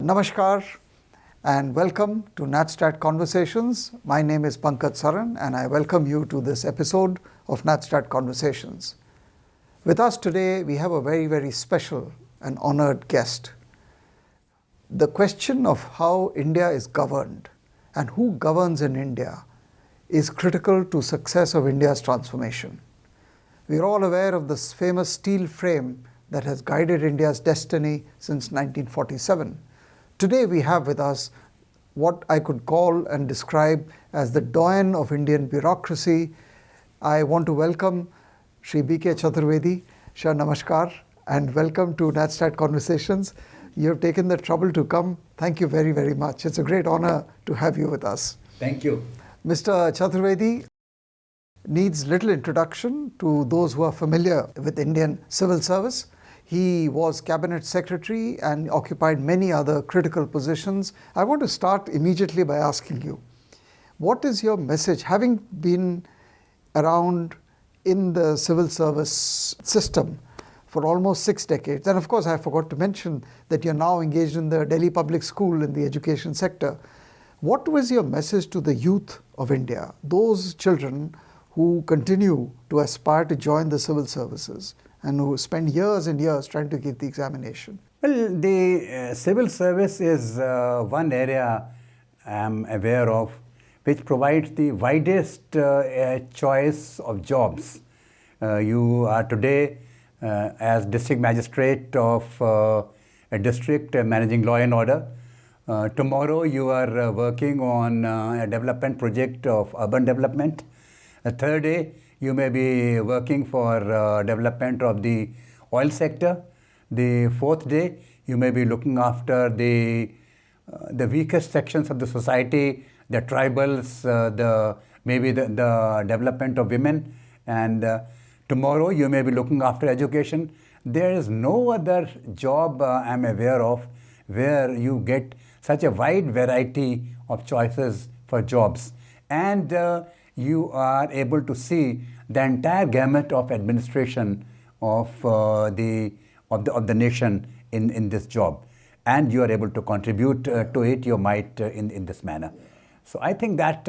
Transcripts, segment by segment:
Namaskar and welcome to NatStrat Conversations. My name is Pankaj Saran and I welcome you to this episode of NatStrat Conversations. With us today we have a very special and honored guest. The question of how India is governed and who governs in India is critical to success of India's transformation. We are all aware of this famous steel frame that has guided India's destiny since 1947. Today we have with us what I could call and describe as the doyen of Indian bureaucracy. I want to welcome Shri B.K.Chaturvedi. Shah Namaskar and welcome to NatStrat Conversations. You have taken the trouble to come. Thank you very much. It's a great honor to have you with us. Thank you. Mr. Chaturvedi needs little introduction to those who are familiar with Indian civil service. He was Cabinet Secretary and occupied many other critical positions. I want to start immediately by asking you, what is your message, having been around in the civil service system for almost 6 decades, and of course I forgot to mention that you're now engaged in the Delhi Public School in the education sector. What was your message to the youth of India, those children who continue to aspire to join the civil services and who spend years and years trying to get the examination? Well, the civil service is one area I'm aware of which provides the widest choice of jobs. You are today as district magistrate of a district managing law and order. Tomorrow you are working on a development project of urban development. A third day you may be working for development of the oil sector. The fourth day, you may be looking after the weakest sections of the society, the tribals, maybe the development of women. And tomorrow, you may be looking after education. There is no other job I'm aware of where you get such a wide variety of choices for jobs. And you are able to see the entire gamut of administration of the nation in this job, and you are able to contribute to it your might in this manner. So I think that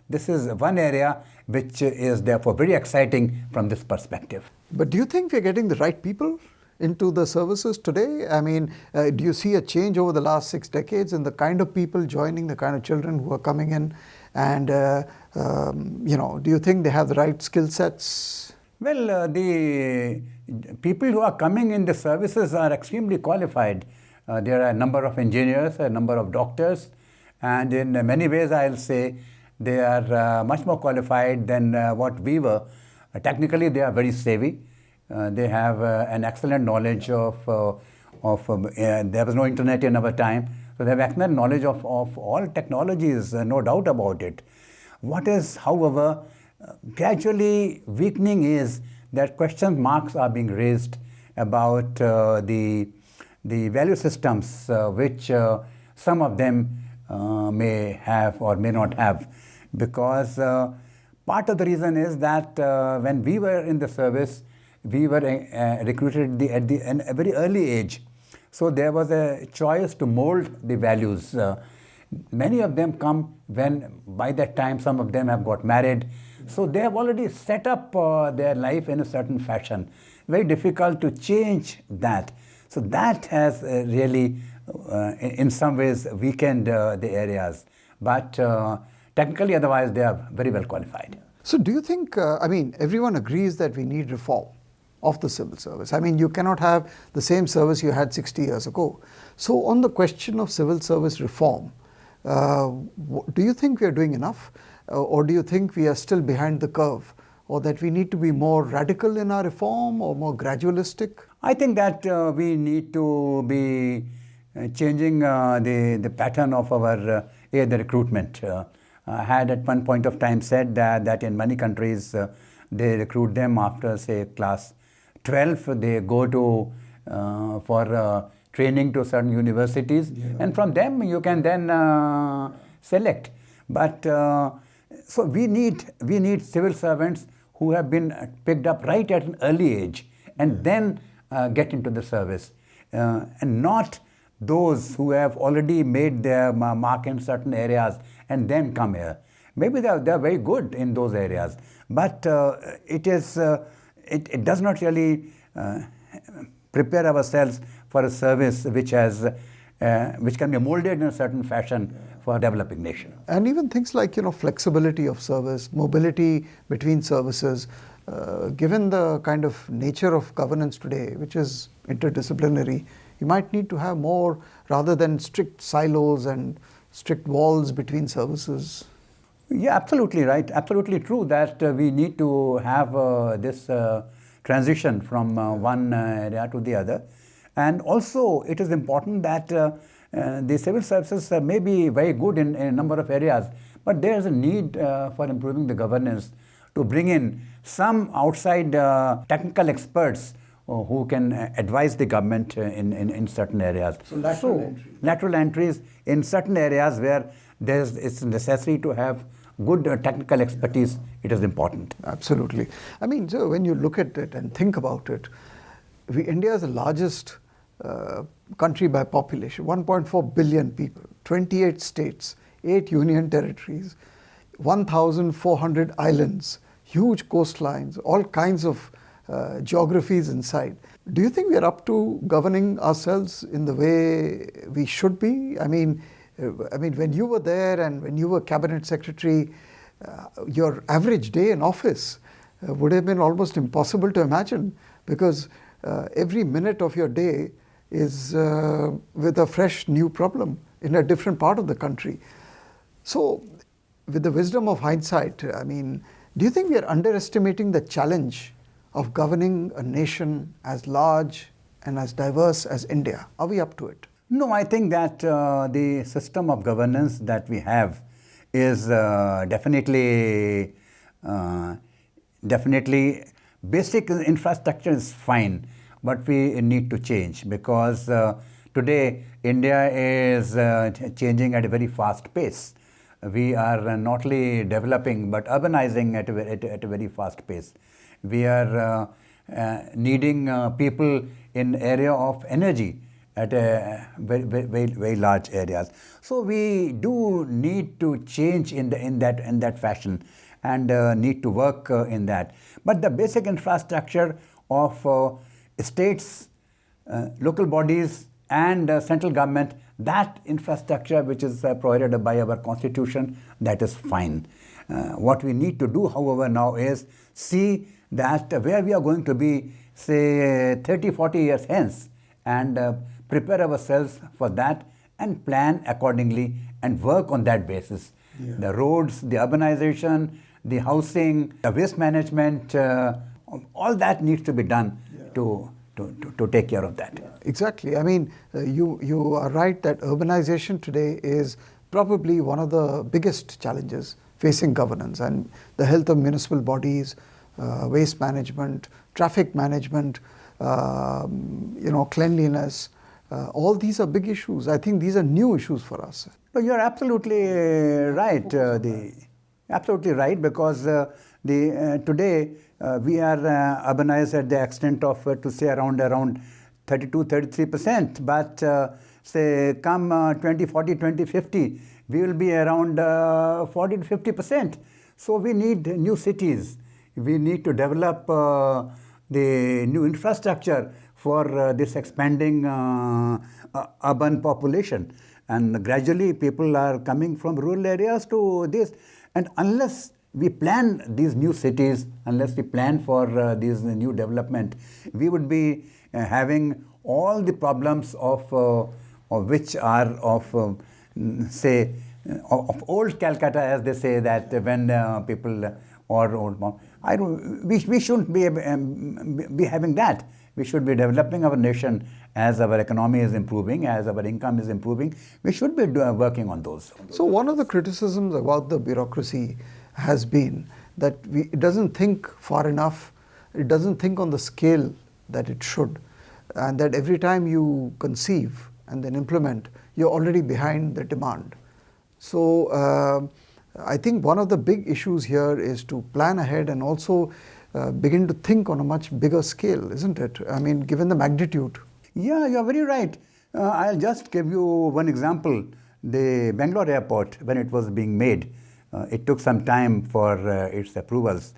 this is one area which is therefore very exciting from this perspective. But do you think we're getting the right people into the services today? I mean, do you see a change over the last 6 decades in the kind of people joining, the kind of children who are coming in? And, do you think they have the right skill sets? Well, the people who are coming in the services are extremely qualified. There are a number of engineers, a number of doctors, and in many ways I'll say they are much more qualified than what we were. Technically, they are very savvy. They have an excellent knowledge of there was no internet in our time. So they have excellent knowledge of all technologies, no doubt about it. What is, however, gradually weakening is that question marks are being raised about the value systems which some of them may have or may not have. Because part of the reason is that when we were in the service, we were recruited at a very early age. So there was a choice to mold the values. Many of them come when by that time some of them have got married. So they have already set up their life in a certain fashion. Very difficult to change that. So that has really in some ways weakened the areas. But technically otherwise they are very well qualified. So do you think, everyone agrees that we need reform of the civil service. I mean, you cannot have the same service you had 60 years ago. So on the question of civil service reform, do you think we are doing enough? Or do you think we are still behind the curve? Or that we need to be more radical in our reform or more gradualistic? I think that we need to be changing the pattern of our the recruitment. I had at one point of time said that in many countries they recruit them after, say, class 12. They go to for training to certain universities, and from them you can then select. But so we need civil servants who have been picked up right at an early age and then get into the service, and not those who have already made their mark in certain areas and then come here. Maybe they're very good in those areas, but it does not really prepare ourselves for a service which can be molded in a certain fashion for a developing nation. And even things like, flexibility of service, mobility between services, given the kind of nature of governance today, which is interdisciplinary, you might need to have more rather than strict silos and strict walls between services. Yeah, absolutely right. Absolutely true that we need to have this transition from one area to the other. And also, it is important that the civil services may be very good in a number of areas, but there is a need for improving the governance to bring in some outside technical experts who can advise the government in certain areas. So lateral entries in certain areas where it's necessary to have good technical expertise, it is important. Absolutely. I mean, so when you look at it and think about it, India is the largest country by population, 1.4 billion people, 28 states, 8 union territories, 1,400 islands, huge coastlines, all kinds of geographies inside. Do you think we are up to governing ourselves in the way we should be? I mean, when you were there and when you were Cabinet Secretary, your average day in office would have been almost impossible to imagine, because every minute of your day is with a fresh new problem in a different part of the country. So, with the wisdom of hindsight, I mean, do you think we are underestimating the challenge of governing a nation as large and as diverse as India? Are we up to it? No, I think that the system of governance that we have is definitely basic infrastructure is fine, but we need to change, because today India is changing at a very fast pace. We are not only developing but urbanizing at a very fast pace. We are needing people in area of energy at a very large areas. So we do need to change in that fashion, and need to work in that. But the basic infrastructure of states, local bodies and central government, that infrastructure which is provided by our constitution, that is fine. What we need to do, however, now is see that where we are going to be, say 30-40 years hence, and prepare ourselves for that and plan accordingly and work on that basis. Yeah. The roads, the urbanization, the housing, the waste management, all that needs to be done. Yeah. to take care of that. Yeah. Exactly. I mean, you are right that urbanization today is probably one of the biggest challenges facing governance, and the health of municipal bodies, waste management, traffic management, cleanliness. All these are big issues. I think these are new issues for us. No, you're absolutely right. Absolutely right, because today we are urbanized at the extent of to say around 32-33%. But say come 2040, 2050, we will be around 40 to 50%. So we need new cities. We need to develop the new infrastructure for this expanding urban population. And gradually people are coming from rural areas to this. And unless we plan these new cities, unless we plan for these new development, we would be having all the problems of which are of say of old Calcutta, as they say, that when people or old, we shouldn't be having that. We should be developing our nation as our economy is improving, as our income is improving. We should be working on those. So one of the criticisms about the bureaucracy has been that it doesn't think far enough, it doesn't think on the scale that it should, and that every time you conceive and then implement, you're already behind the demand. So I think one of the big issues here is to plan ahead and also begin to think on a much bigger scale, isn't it? I mean, given the magnitude. Yeah, you're very right. I'll just give you one example. The Bangalore airport, when it was being made, it took some time for its approvals.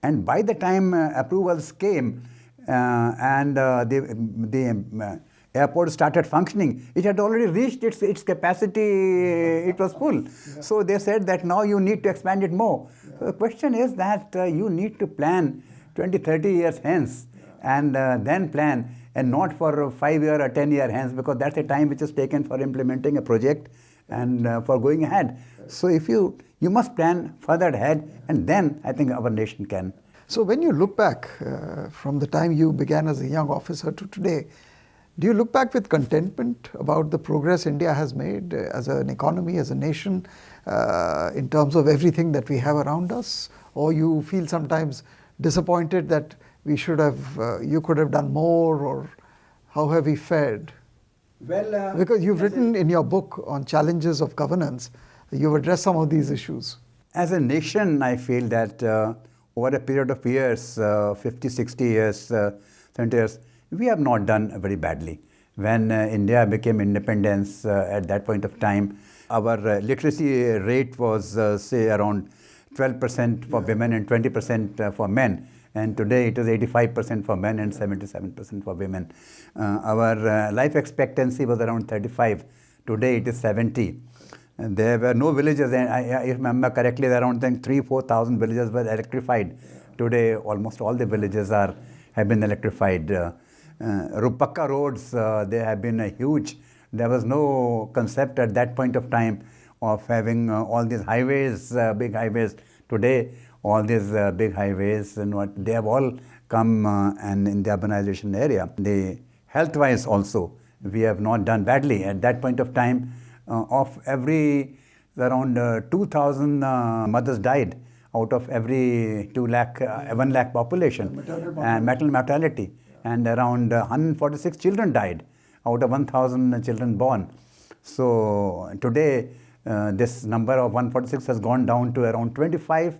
And by the time approvals came and the airport started functioning, it had already reached its capacity, it was full. Yeah. So they said that now you need to expand it more. Yeah. So the question is that you need to plan 20, 30 years hence, and then plan, and not for a 5-year or 10-year hence, because that's the time which is taken for implementing a project and for going ahead. So if you must plan further ahead, and then I think our nation can. So when you look back from the time you began as a young officer to today, do you look back with contentment about the progress India has made as an economy, as a nation, in terms of everything that we have around us? Or you feel sometimes disappointed that we should have, you could have done more, or how have we fared? Well, because you've written in your book on challenges of governance, you've addressed some of these issues. As a nation, I feel that over a period of years, 50, 60 years, 70 years, we have not done very badly. When India became independence, at that point of time, our literacy rate was, say, around 12% for women and 20% for men. And today it is 85% for men and 77% for women. Our life expectancy was around 35. Today it is 70. And there were no villages, and I remember correctly, around 3,000-4,000 villages were electrified. Today almost all the villages have been electrified. Pakka roads, they have been huge. There was no concept at that point of time of having all these highways, big highways. Today, all these big highways and what they have all come and in the urbanization area. The health-wise also, we have not done badly. At that point of time, of every around 2,000 mothers died out of every 1 lakh population, and maternal mortality, and around 146 children died out of 1,000 children born. So today, this number of 146 has gone down to around 25,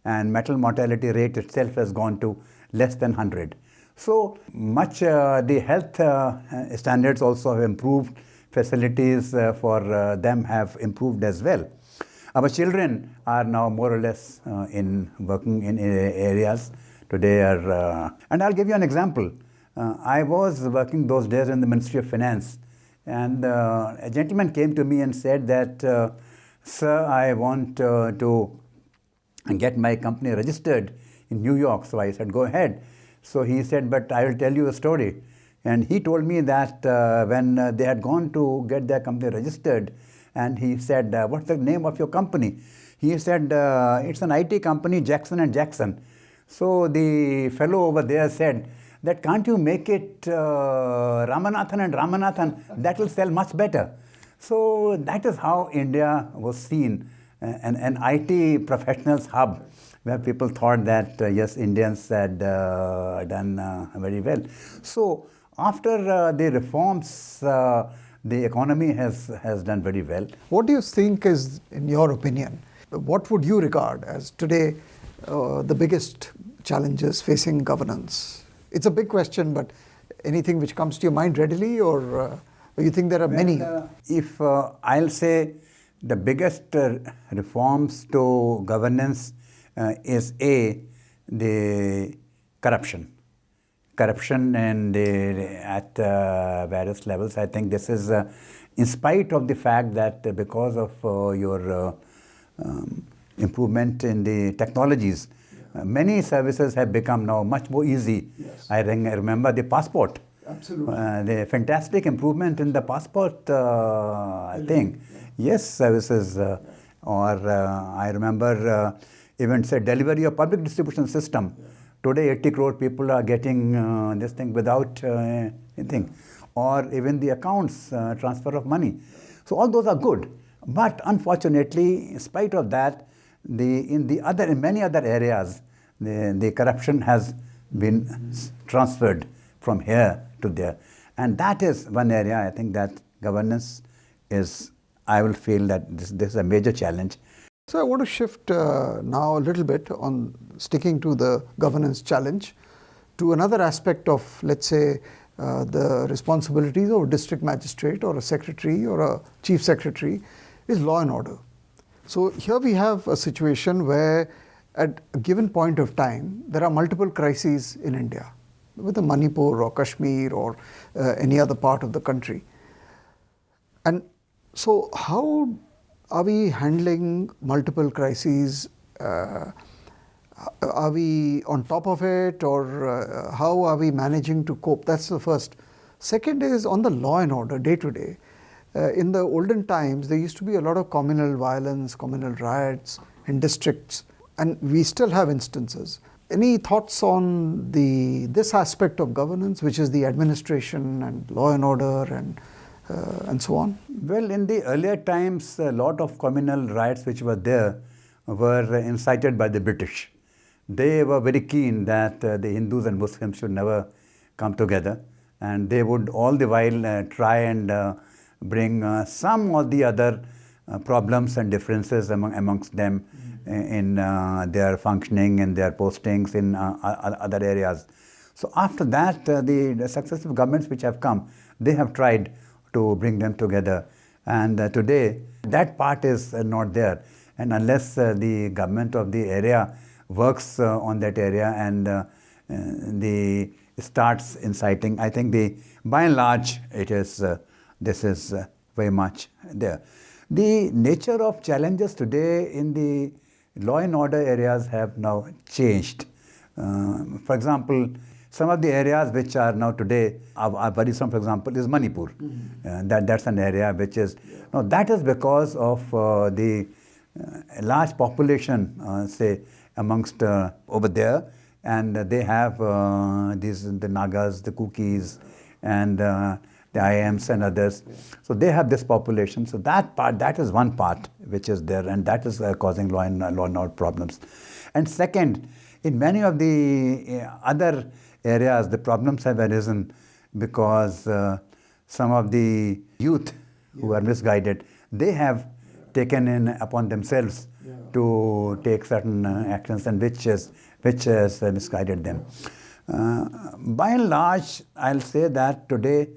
and maternal mortality rate itself has gone to less than 100. So much the health standards also have improved, facilities for them have improved as well. Our children are now more or less in working in areas. Today and I'll give you an example. I was working those days in the Ministry of Finance, and a gentleman came to me and said that, sir, I want to get my company registered in New York. So I said, go ahead. So he said, but I will tell you a story. And he told me that when they had gone to get their company registered, and he said, what's the name of your company? He said, it's an IT company, Jackson & Jackson. So the fellow over there said, that can't you make it Ramanathan & Ramanathan? That will sell much better. So that is how India was seen, an IT professionals hub, where people thought that, yes, Indians had done very well. So after the reforms, the economy has done very well. What do you think is, in your opinion, what would you regard as today the biggest challenges facing governance? It's a big question, but anything which comes to your mind readily, or you think there are many? If I'll say the biggest reforms to governance is the corruption. Corruption and at various levels. I think this is in spite of the fact that because of your improvement in the technologies, many services have become now much more easy. Yes. I remember the passport. Absolutely. The fantastic improvement in the passport thing. Yes, services. Or I remember even say delivery of public distribution system. Yeah. Today 80 crore people are getting this thing without anything. Or even the accounts, transfer of money. So all those are good. But unfortunately, in spite of that, in many other areas, the corruption has been transferred from here to there. And that is one area I think that governance is, I will feel that this is a major challenge. So I want to shift now a little bit on sticking to the governance challenge to another aspect of, let's say, the responsibilities of a district magistrate or a secretary or a chief secretary is law and order. So here we have a situation where at a given point of time, there are multiple crises in India, whether Manipur or Kashmir or any other part of the country. And so how are we handling multiple crises? Are we on top of it, or how are we managing to cope? That's the first. Second is on the law and order day to day. In the olden times, there used to be a lot of communal violence, communal riots in districts, and we still have instances. Any thoughts on this aspect of governance, which is the administration and law and order and so on? Well, in the earlier times, a lot of communal riots which were there were incited by the British. They were very keen that the Hindus and Muslims should never come together, and they would all the while try and bring some or the other problems and differences amongst them in their functioning and their postings in other areas. So after that, the successive governments which have come, they have tried to bring them together. And today, that part is not there. And unless the government of the area works on that area and starts inciting, I think by and large, this is very much there. The nature of challenges today in the law and order areas have now changed. For example, some of the areas which are now today are worrisome, for example, is Manipur. That's an area which is, now that is because of the large population, say, amongst over there, and they have the Nagas, the Kukis, and the IAMs and others. So they have this population. So that is one part which is there, and that is causing law and order problems. And second, in many of the other areas, the problems have arisen because some of the youth who are misguided, they have taken in upon themselves to take certain actions, and which has misguided them. By and large, I'll say that today,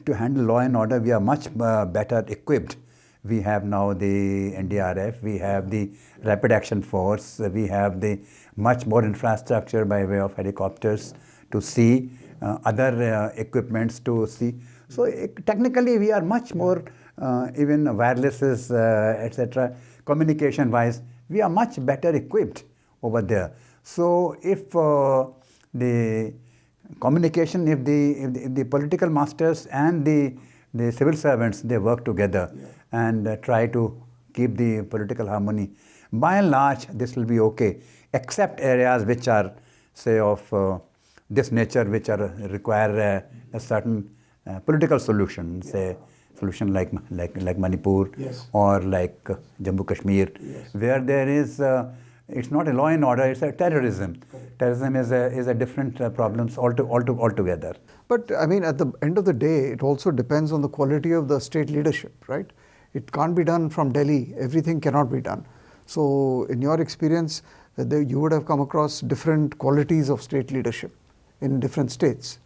to handle law and order, we are much better equipped. We have now the NDRF, we have the Rapid Action Force, we have the much more infrastructure by way of helicopters to see, other equipments to see. So technically we are much more, even wirelesses, etc., communication-wise, we are much better equipped over there. So if the communication, if the political masters and the civil servants, they work together and try to keep the political harmony, by and large, this will be okay, except areas which are, say, of this nature, which require a certain political solution, say, solution like Manipur or like Jammu Kashmir, where there is, it's not a law and order, it's a terrorism. Terrorism is a different problems altogether. But I mean, at the end of the day, it also depends on the quality of the state leadership, right? It can't be done from Delhi. Everything cannot be done. So in your experience, you would have come across different qualities of state leadership in different states.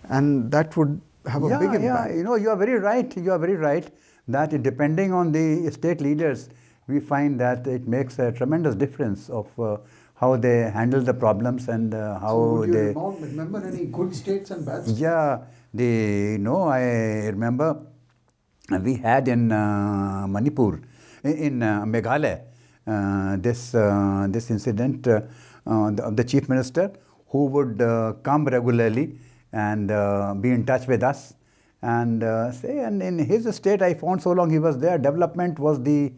And that would have a big impact. Yeah, you are very right. You are very right that depending on the state leaders, we find that it makes a tremendous difference of how they handle the problems and how so would they... you remember any good states and bad states? Yeah, I remember we had in Manipur, in Meghalaya, this incident of the chief minister who would come regularly and be in touch with us and say, and in his state I found so long he was there, development was the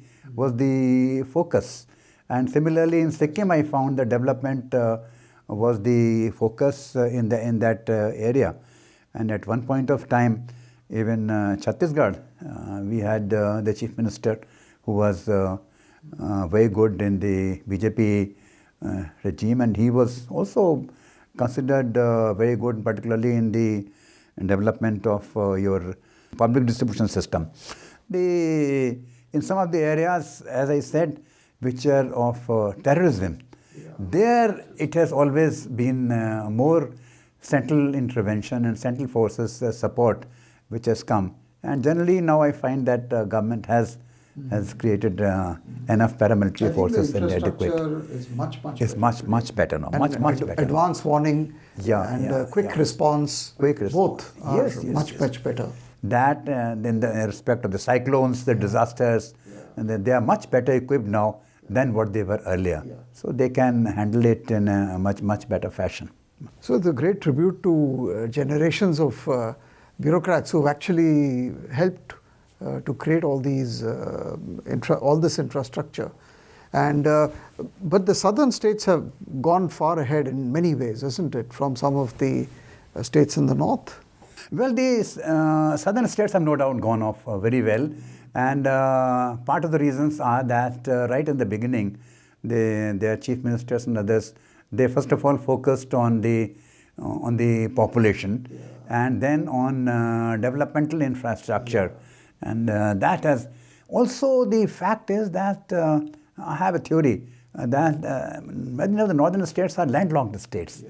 focus. And similarly in Sikkim I found the development was the focus in that area. And at one point of time, even Chhattisgarh, we had the chief minister who was very good in the BJP regime, and he was also considered very good, particularly in the development of your public distribution system. In some of the areas, as I said, which are of terrorism, there it has always been more central intervention and central forces support which has come. And generally now I find that government has created enough paramilitary forces and adequate. Is much Much better now. Much better. Advance warning quick response. Both are much better. That in the respect of the cyclones, the disasters, and they are much better equipped now than what they were earlier. So they can handle it in a much better fashion. So it's a great tribute to generations of bureaucrats who've actually helped to create all these all this infrastructure. And but the southern states have gone far ahead in many ways, isn't it, from some of the states in the north? Well, these southern states have no doubt gone off very well, and part of the reasons are that right in the beginning, their chief ministers and others, they first of all focused on the population, and then on developmental infrastructure, and that has also, the fact is that I have a theory that the northern states are landlocked states,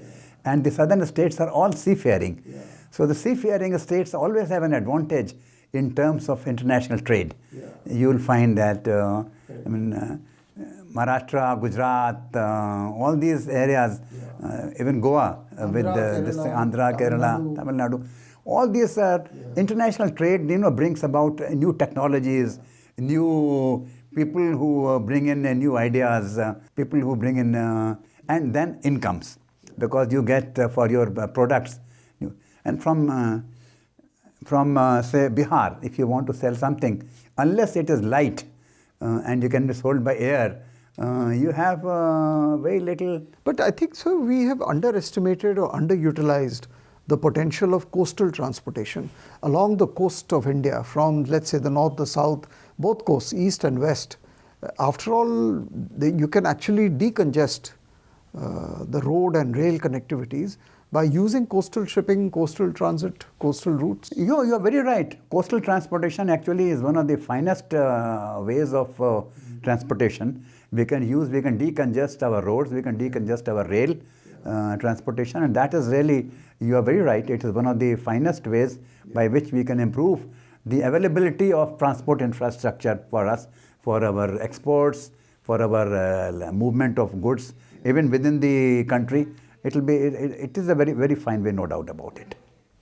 and the southern states are all seafaring. So the seafaring states always have an advantage in terms of international trade. You will find that Maharashtra, Gujarat, all these areas, even Goa, with this Andhra, Kerala, Tamil Nadu, all these international trade, brings about new technologies, new people who bring in new ideas, people who bring in, and then incomes, because you get for your products. And from say Bihar, if you want to sell something, unless it is light and you can be sold by air, you have very little. But I think, sir, we have underestimated or underutilized the potential of coastal transportation along the coast of India, from, let's say, the north, the south, both coasts, east and west. After all, you can actually decongest the road and rail connectivities by using coastal shipping, coastal transit, coastal routes. You are very right. Coastal transportation actually is one of the finest ways of transportation. We can decongest our roads, we can decongest our rail transportation, and that is really, you are very right, it is one of the finest ways by which we can improve the availability of transport infrastructure for us, for our exports, for our movement of goods, even within the country. It is a very fine way, no doubt about it.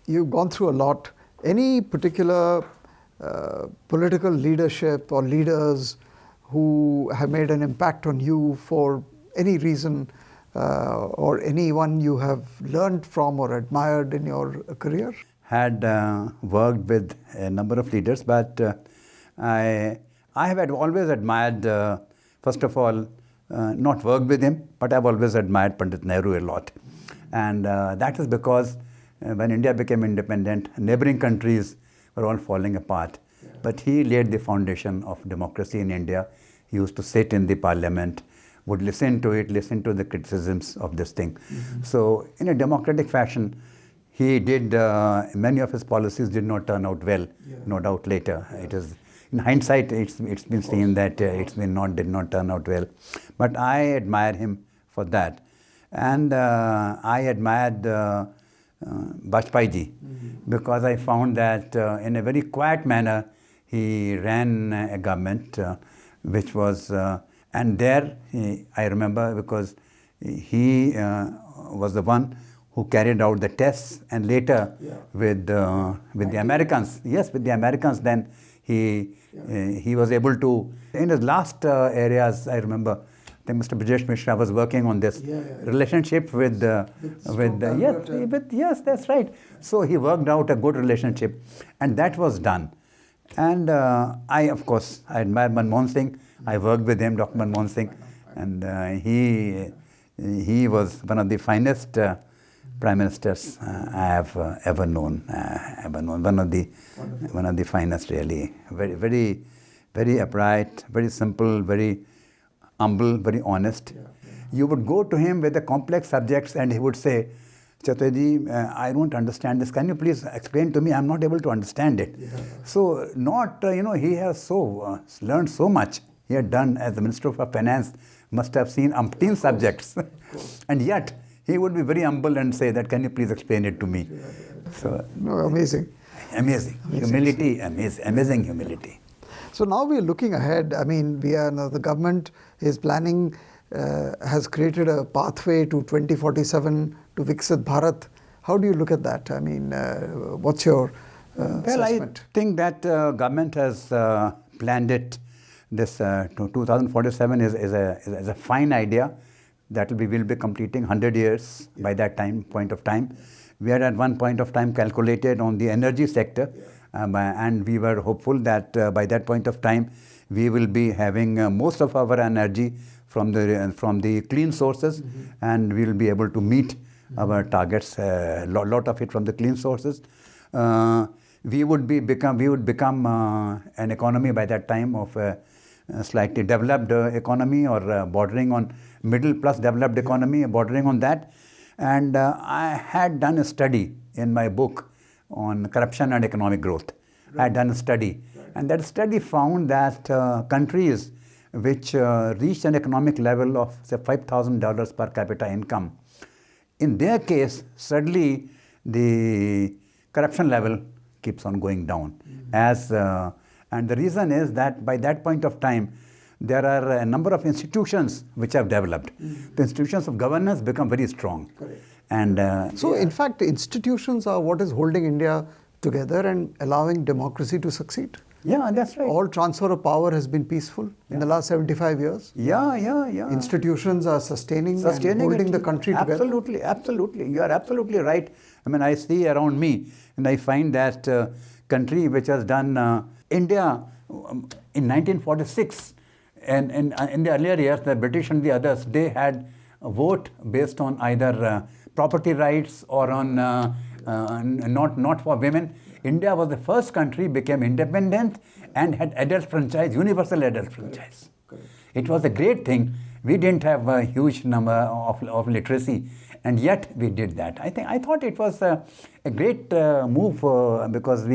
You've gone through a lot. Any particular political leadership or leaders who have made an impact on you for any reason, or anyone you have learned from or admired in your career? Had worked with a number of leaders, but I have always admired, first of all, not worked with him, but I've always admired Pandit Nehru a lot. And that is because when India became independent, neighboring countries were all falling apart. But he laid the foundation of democracy in India. He used to sit in the parliament, would listen to the criticisms of this thing. So in a democratic fashion, he did, many of his policies did not turn out well, no doubt later. It is, in hindsight, it's been seen that did not turn out well. But I admire him for that. And I admired Vajpayee ji, because I found that in a very quiet manner, he ran a government which was, and there I remember, because he was the one who carried out the tests, and later with the Americans, with the Americans, then he was able to, in his last areas, I remember, I think Mr. Brajesh Mishra was working on this relationship with yes, that's right. So he worked out a good relationship, and that was done. And I, of course, I admire Manmohan Singh. I worked with him, Dr. Manmohan Singh, and he was one of the finest prime ministers I have ever known. One of the finest, really. Very upright, very simple, very humble, very honest. You would go to him with the complex subjects, and he would say, Chaturvedi, I don't understand this. Can you please explain to me? I'm not able to understand it. So, he has learned so much. He had done as the Minister of Finance, must have seen umpteen subjects. And yet, he would be very humble and say that, can you please explain it to me? So, No, amazing. Amazing. Humility, amazing humility. So now we are looking ahead. I mean, the government is planning, has created a pathway to 2047 to Viksit Bharat. How do you look at that? I mean, what's your assessment? I think that government has planned it. This 2047 is a fine idea that we'll be completing 100 years by that point of time. We had at one point of time calculated on the energy sector, and we were hopeful that by that point of time we will be having most of our energy from the clean sources, and we will be able to meet our targets. Lot of it from the clean sources. We would become an economy by that time of a slightly developed economy, or bordering on middle plus developed economy, bordering on that. And I had done a study in my book on corruption and economic growth. I had done a study, and that study found that countries which reached an economic level of say $5,000 per capita income, in their case, suddenly the corruption level keeps on going down. And the reason is that by that point of time, there are a number of institutions which have developed. The institutions of governance become very strong. Correct. And so, in fact, institutions are what is holding India together and allowing democracy to succeed. Yeah, that's right. All transfer of power has been peaceful in the last 75 years. Yeah. Institutions are sustaining and holding the country together. Absolutely. You are absolutely right. I mean, I see around me and I find that country which has done India in 1946, and in the earlier years, the British and the others, they had a vote based on either property rights or on not for women. India was the first country became independent and had adult franchise, universal adult franchise. Correct. It was a great thing. We didn't have a huge number of literacy, and yet we did that. I thought it was a great move because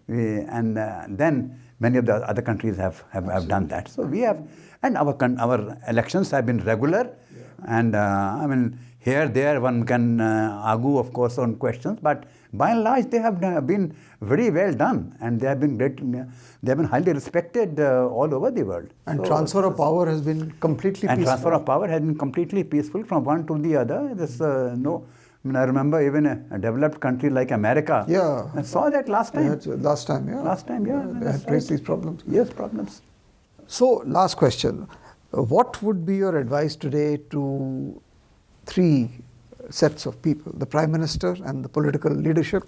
then many of the other countries have done that. So we have, and our elections have been regular, and I mean, here, there, one can argue, of course, on questions, but by and large, they have been very well done, and they have been great. They have been highly respected all over the world. And transfer of power has been completely peaceful. And transfer of power has been completely peaceful from one to the other. I remember even a developed country like America. Yeah. I saw that last time. Last time, They had faced these problems. Yes, problems. So, last question. What would be your advice today to three sets of people: the Prime Minister and the political leadership,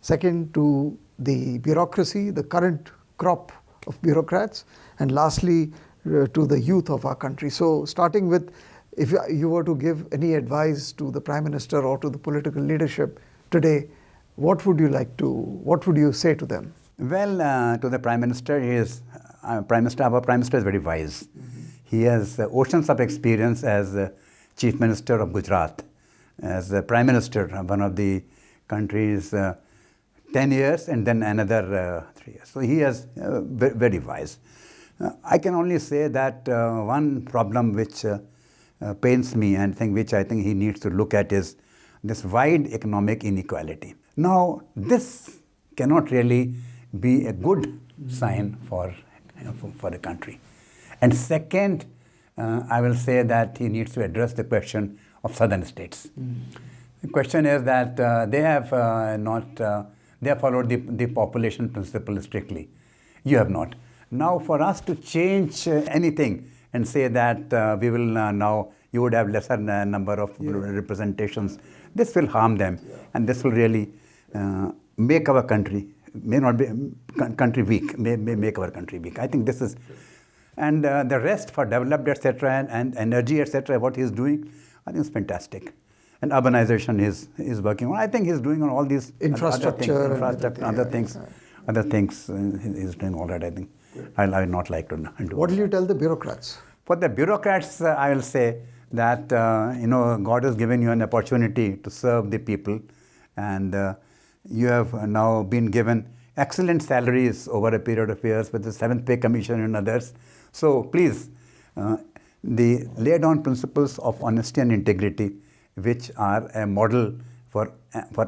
second to the bureaucracy, the current crop of bureaucrats, and lastly to the youth of our country? So, starting with, if you were to give any advice to the Prime Minister or to the political leadership today, what would you say to them? Well, to the Prime Minister, our Prime Minister is very wise. He has oceans of experience as Chief Minister of Gujarat, as the Prime Minister of one of the countries 10 years and then another 3 years. So he is very wise. I can only say that one problem which pains me and which I think he needs to look at is this wide economic inequality. Now, this cannot really be a good sign for a country. And second, I will say that he needs to address the question of southern states. The question is that they have followed the population principle strictly. You have not. Now, for us to change anything and say that we will now, you would have lesser number of representations, this will harm them, and this will really make our country, may not be country weak, may make our country weak. I think this is. And the rest for developed, etc., and energy, etc., what he's doing, I think is fantastic. And urbanization is working on. I think he's doing on all these infrastructure, other things he's doing all right. I think I would not like to do. What will you tell the bureaucrats? For the bureaucrats, I will say that God has given you an opportunity to serve the people, and you have now been given excellent salaries over a period of years with the 7th Pay Commission and others. So please, the lay down principles of honesty and integrity which are a model for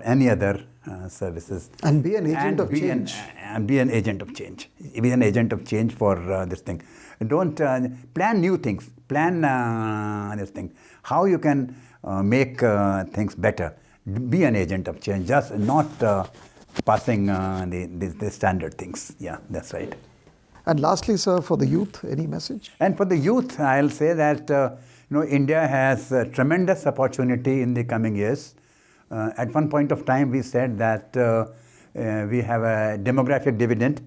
any other services. And be an agent of change. And be an agent of change. Be an agent of change for this thing. Don't plan new things. Plan this thing. How you can make things better. Be an agent of change. Just not passing the standard things. Yeah, that's right. And lastly, sir, for the youth, any message? And for the youth, I'll say that India has a tremendous opportunity in the coming years. At one point of time, we said that we have a demographic dividend,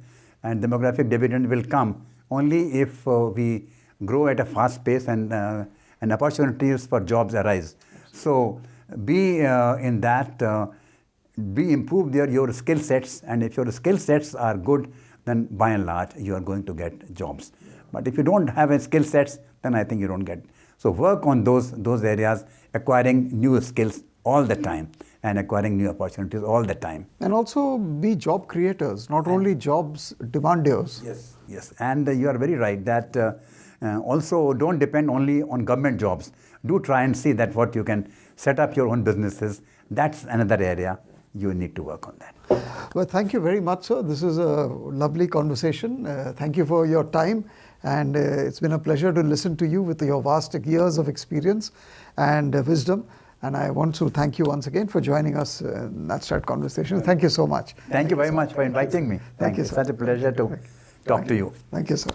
and demographic dividend will come only if we grow at a fast pace and opportunities for jobs arise. So be in that, improve your skill sets, and if your skill sets are good, then by and large you are going to get jobs. But if you don't have a skill sets, then I think you don't get. So work on those areas, acquiring new skills all the time and acquiring new opportunities all the time. And also be job creators, not only jobs demanders. Yes. And you are very right that also don't depend only on government jobs. Do try and see that what you can set up your own businesses. That's another area you need to work on that. Well, thank you very much, sir. This is a lovely conversation. Thank you for your time. And it's been a pleasure to listen to you with your vast years of experience and wisdom. And I want to thank you once again for joining us in NatStrat Conversation. Thank you so much. Thank you very much for inviting me. Thank you, sir. It's such a pleasure to talk to you. Thank you, sir.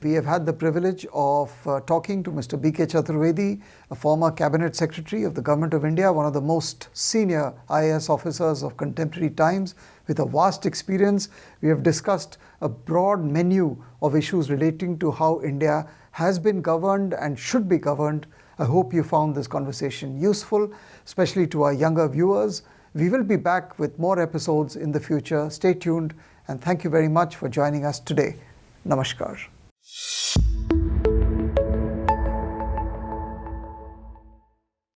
We have had the privilege of talking to Mr. B.K. Chaturvedi, a former Cabinet Secretary of the Government of India, one of the most senior IAS officers of contemporary times with a vast experience. We have discussed a broad menu of issues relating to how India has been governed and should be governed. I hope you found this conversation useful, especially to our younger viewers. We will be back with more episodes in the future. Stay tuned, and thank you very much for joining us today. Namaskar.